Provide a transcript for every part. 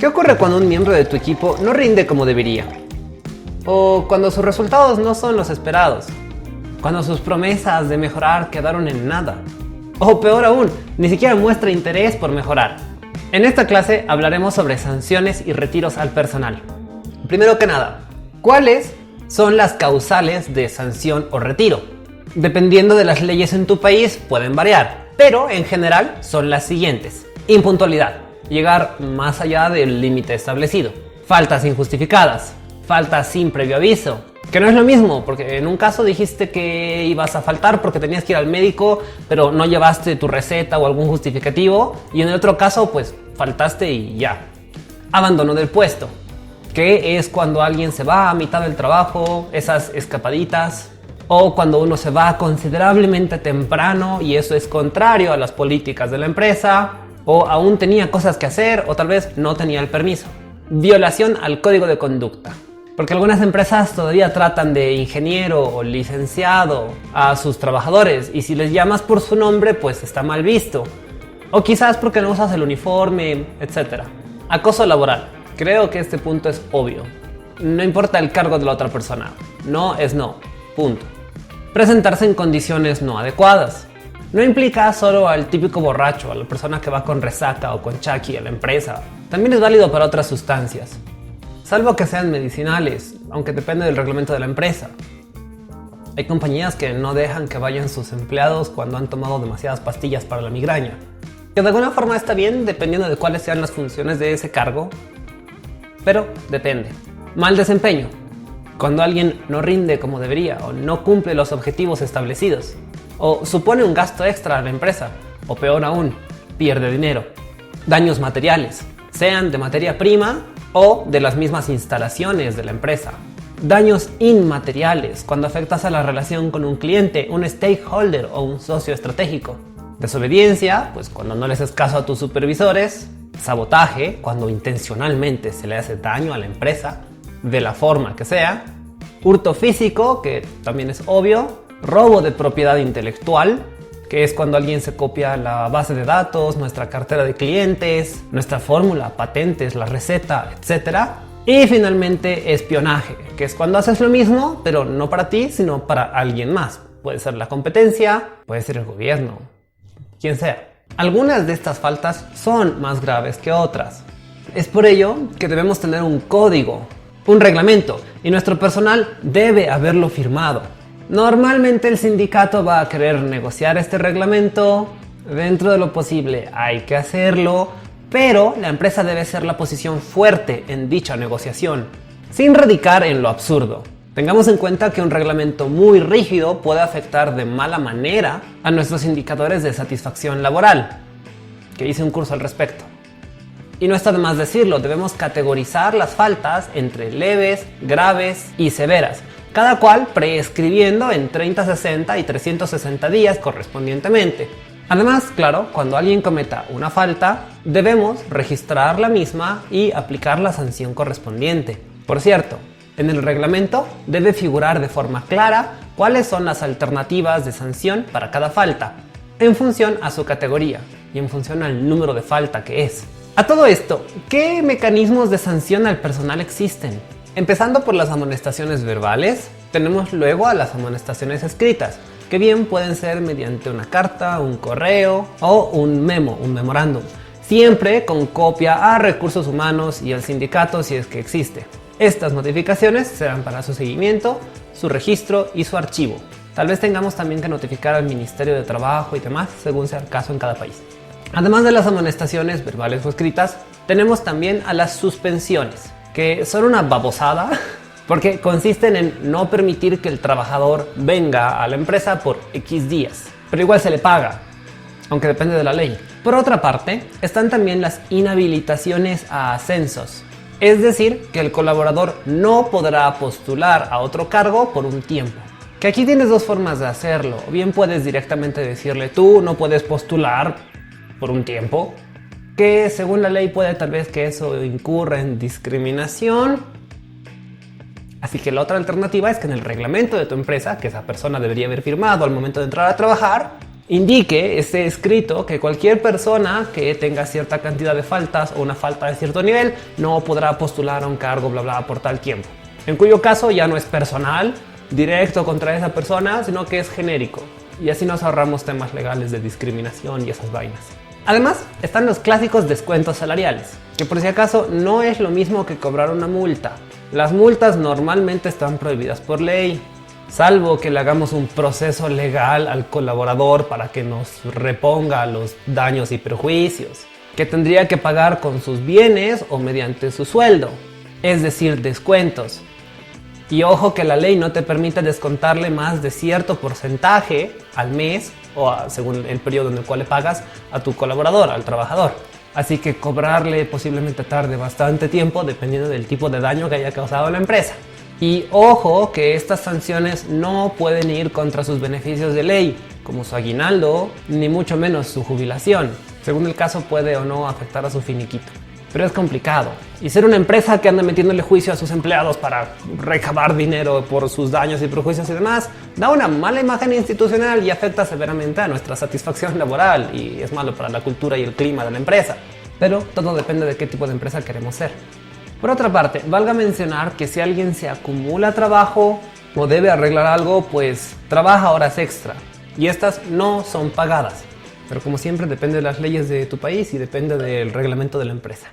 ¿Qué ocurre cuando un miembro de tu equipo no rinde como debería? O cuando sus resultados no son los esperados. Cuando sus promesas de mejorar quedaron en nada. O peor aún, ni siquiera muestra interés por mejorar. En esta clase hablaremos sobre sanciones y retiros al personal. Primero que nada, ¿cuáles son las causales de sanción o retiro? Dependiendo de las leyes en tu país pueden variar, pero en general son las siguientes. Impuntualidad, llegar más allá del límite establecido. Faltas injustificadas, faltas sin previo aviso, que no es lo mismo, porque en un caso dijiste que ibas a faltar porque tenías que ir al médico, pero no llevaste tu receta o algún justificativo, y en el otro caso pues faltaste y ya. Abandono del puesto, que es cuando alguien se va a mitad del trabajo, esas escapaditas, o cuando uno se va considerablemente temprano y eso es contrario a las políticas de la empresa, o aún tenía cosas que hacer, o tal vez no tenía el permiso. Violación al código de conducta, porque algunas empresas todavía tratan de ingeniero o licenciado a sus trabajadores y si les llamas por su nombre pues está mal visto. O quizás porque no usas el uniforme, etc. Acoso laboral. Creo que este punto es obvio. No importa el cargo de la otra persona. No es no. Punto. Presentarse en condiciones no adecuadas. No implica solo al típico borracho, a la persona que va con resaca o con chaki a la empresa. También es válido para otras sustancias. Salvo que sean medicinales, aunque depende del reglamento de la empresa. Hay compañías que no dejan que vayan sus empleados cuando han tomado demasiadas pastillas para la migraña. Que de alguna forma está bien dependiendo de cuáles sean las funciones de ese cargo, pero depende. Mal desempeño. Cuando alguien no rinde como debería o no cumple los objetivos establecidos. O supone un gasto extra a la empresa. O peor aún, pierde dinero. Daños materiales, sean de materia prima o de las mismas instalaciones de la empresa. Daños inmateriales, cuando afectas a la relación con un cliente, un stakeholder o un socio estratégico. Desobediencia, pues cuando no les haces caso a tus supervisores. Sabotaje, cuando intencionalmente se le hace daño a la empresa, de la forma que sea. Hurto físico, que también es obvio. Robo de propiedad intelectual, que es cuando alguien se copia la base de datos, nuestra cartera de clientes, nuestra fórmula, patentes, la receta, etc. Y finalmente espionaje, que es cuando haces lo mismo, pero no para ti, sino para alguien más. Puede ser la competencia, puede ser el gobierno, quien sea. Algunas de estas faltas son más graves que otras. Es por ello que debemos tener un código, un reglamento, y nuestro personal debe haberlo firmado. Normalmente el sindicato va a querer negociar este reglamento, dentro de lo posible hay que hacerlo, pero la empresa debe ser la posición fuerte en dicha negociación, sin radicar en lo absurdo. Tengamos en cuenta que un reglamento muy rígido puede afectar de mala manera a nuestros indicadores de satisfacción laboral, que hice un curso al respecto. Y no está de más decirlo, debemos categorizar las faltas entre leves, graves y severas, cada cual prescribiendo en 30, 60 y 360 días correspondientemente. Además, claro, cuando alguien cometa una falta, debemos registrar la misma y aplicar la sanción correspondiente. Por cierto, en el reglamento debe figurar de forma clara cuáles son las alternativas de sanción para cada falta, en función a su categoría y en función al número de falta que es. A todo esto, ¿qué mecanismos de sanción al personal existen? Empezando por las amonestaciones verbales, tenemos luego a las amonestaciones escritas, que bien pueden ser mediante una carta, un correo o un memo, un memorándum, siempre con copia a recursos humanos y al sindicato si es que existe. Estas notificaciones serán para su seguimiento, su registro y su archivo. Tal vez tengamos también que notificar al Ministerio de Trabajo y demás, según sea el caso en cada país. Además de las amonestaciones verbales o escritas, tenemos también a las suspensiones, que son una babosada porque consisten en no permitir que el trabajador venga a la empresa por X días, pero igual se le paga, aunque depende de la ley. Por otra parte, están también las inhabilitaciones a ascensos, es decir, que el colaborador no podrá postular a otro cargo por un tiempo. Que aquí tienes dos formas de hacerlo, o bien puedes directamente decirle tú no puedes postular por un tiempo, que según la ley puede tal vez que eso incurra en discriminación. Así que la otra alternativa es que en el reglamento de tu empresa, que esa persona debería haber firmado al momento de entrar a trabajar, indique, esté escrito que cualquier persona que tenga cierta cantidad de faltas o una falta de cierto nivel no podrá postular a un cargo bla bla por tal tiempo. En cuyo caso ya no es personal, directo contra esa persona, sino que es genérico. Y así nos ahorramos temas legales de discriminación y esas vainas. Además, están los clásicos descuentos salariales, que por si acaso no es lo mismo que cobrar una multa. Las multas normalmente están prohibidas por ley, salvo que le hagamos un proceso legal al colaborador para que nos reponga los daños y perjuicios, que tendría que pagar con sus bienes o mediante su sueldo, es decir, descuentos. Y ojo que la ley no te permite descontarle más de cierto porcentaje al mes o según el periodo en el cual le pagas a tu colaborador, al trabajador. Así que cobrarle posiblemente tarde bastante tiempo dependiendo del tipo de daño que haya causado la empresa. Y ojo que estas sanciones no pueden ir contra sus beneficios de ley, como su aguinaldo, ni mucho menos su jubilación. Según el caso puede o no afectar a su finiquito. Pero es complicado. Y ser una empresa que anda metiéndole juicio a sus empleados para recabar dinero por sus daños y perjuicios y demás, da una mala imagen institucional y afecta severamente a nuestra satisfacción laboral y es malo para la cultura y el clima de la empresa. Pero todo depende de qué tipo de empresa queremos ser. Por otra parte, valga mencionar que si alguien se acumula trabajo o debe arreglar algo, pues trabaja horas extra. Y estas no son pagadas. Pero como siempre depende de las leyes de tu país y depende del reglamento de la empresa.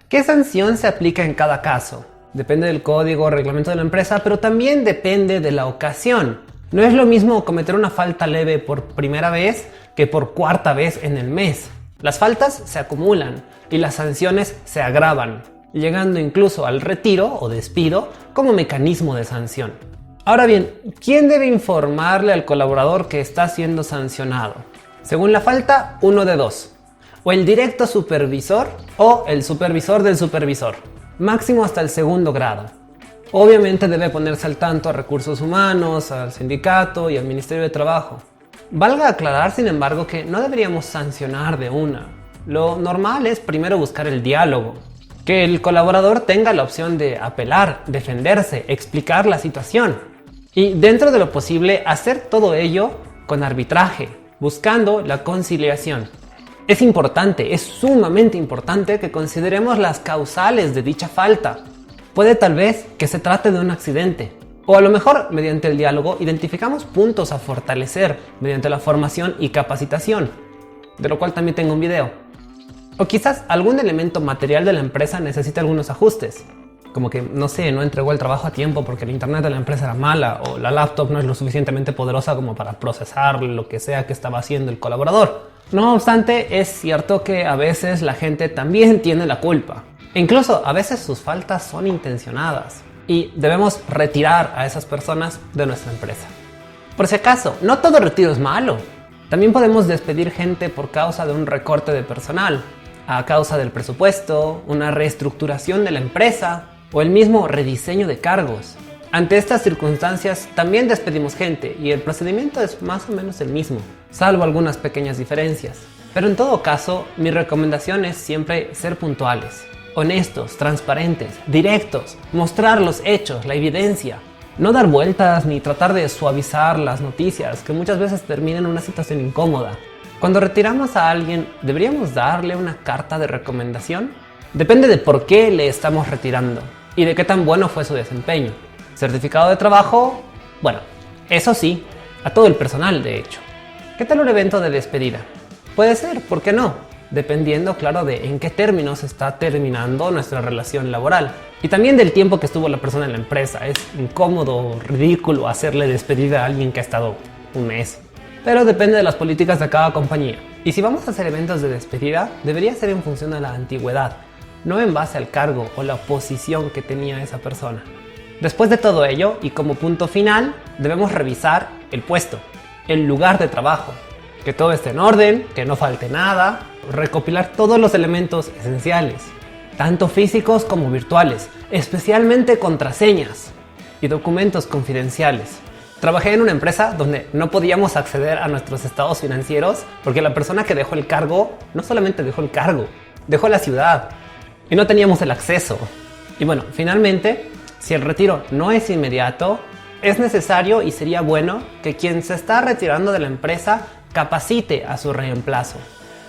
¿Qué sanción se aplica en cada caso? Depende del código o reglamento de la empresa, pero también depende de la ocasión. No es lo mismo cometer una falta leve por primera vez que por cuarta vez en el mes. Las faltas se acumulan y las sanciones se agravan, llegando incluso al retiro o despido como mecanismo de sanción. Ahora bien, ¿quién debe informarle al colaborador que está siendo sancionado? Según la falta, uno de dos. O el directo supervisor o el supervisor del supervisor, máximo hasta el segundo grado. Obviamente debe ponerse al tanto a recursos humanos, al sindicato y al Ministerio de Trabajo. Valga aclarar, sin embargo, que no deberíamos sancionar de una. Lo normal es primero buscar el diálogo, que el colaborador tenga la opción de apelar, defenderse, explicar la situación y dentro de lo posible hacer todo ello con arbitraje, buscando la conciliación. Es importante, es sumamente importante que consideremos las causales de dicha falta. Puede tal vez que se trate de un accidente, o a lo mejor mediante el diálogo identificamos puntos a fortalecer mediante la formación y capacitación, de lo cual también tengo un video. O quizás algún elemento material de la empresa necesite algunos ajustes, como que, no sé, no entregó el trabajo a tiempo porque el internet de la empresa era mala o la laptop no es lo suficientemente poderosa como para procesar lo que sea que estaba haciendo el colaborador. No obstante, es cierto que a veces la gente también tiene la culpa. E incluso a veces sus faltas son intencionadas y debemos retirar a esas personas de nuestra empresa. Por si acaso, no todo retiro es malo. También podemos despedir gente por causa de un recorte de personal, a causa del presupuesto, una reestructuración de la empresa o el mismo rediseño de cargos. Ante estas circunstancias también despedimos gente y el procedimiento es más o menos el mismo, salvo algunas pequeñas diferencias. Pero en todo caso, mi recomendación es siempre ser puntuales, honestos, transparentes, directos, mostrar los hechos, la evidencia. No dar vueltas ni tratar de suavizar las noticias, que muchas veces terminan en una situación incómoda. Cuando retiramos a alguien, ¿deberíamos darle una carta de recomendación? Depende de por qué le estamos retirando y de qué tan bueno fue su desempeño. ¿Certificado de trabajo? Bueno, eso sí, a todo el personal de hecho. ¿Qué tal un evento de despedida? Puede ser, ¿por qué no? Dependiendo, claro, de en qué términos está terminando nuestra relación laboral. Y también del tiempo que estuvo la persona en la empresa. Es incómodo, ridículo hacerle despedida a alguien que ha estado un mes. Pero depende de las políticas de cada compañía. Y si vamos a hacer eventos de despedida, debería ser en función de la antigüedad, no en base al cargo o la posición que tenía esa persona. Después de todo ello, y como punto final, debemos revisar el puesto, el lugar de trabajo, que todo esté en orden, que no falte nada, recopilar todos los elementos esenciales, tanto físicos como virtuales, especialmente contraseñas y documentos confidenciales. Trabajé en una empresa donde no podíamos acceder a nuestros estados financieros porque la persona que dejó el cargo no solamente dejó el cargo, dejó la ciudad y no teníamos el acceso. Y bueno, finalmente, si el retiro no es inmediato, es necesario y sería bueno que quien se está retirando de la empresa capacite a su reemplazo.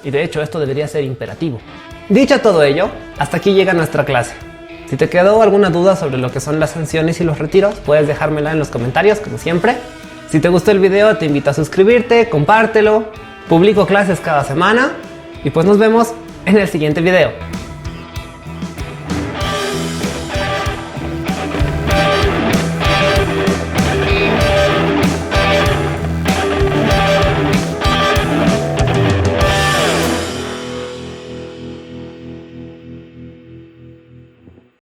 Y de hecho esto debería ser imperativo. Dicho todo ello, hasta aquí llega nuestra clase. Si te quedó alguna duda sobre lo que son las sanciones y los retiros, puedes dejármela en los comentarios, como siempre. Si te gustó el video, te invito a suscribirte, compártelo. Publico clases cada semana y pues nos vemos en el siguiente video.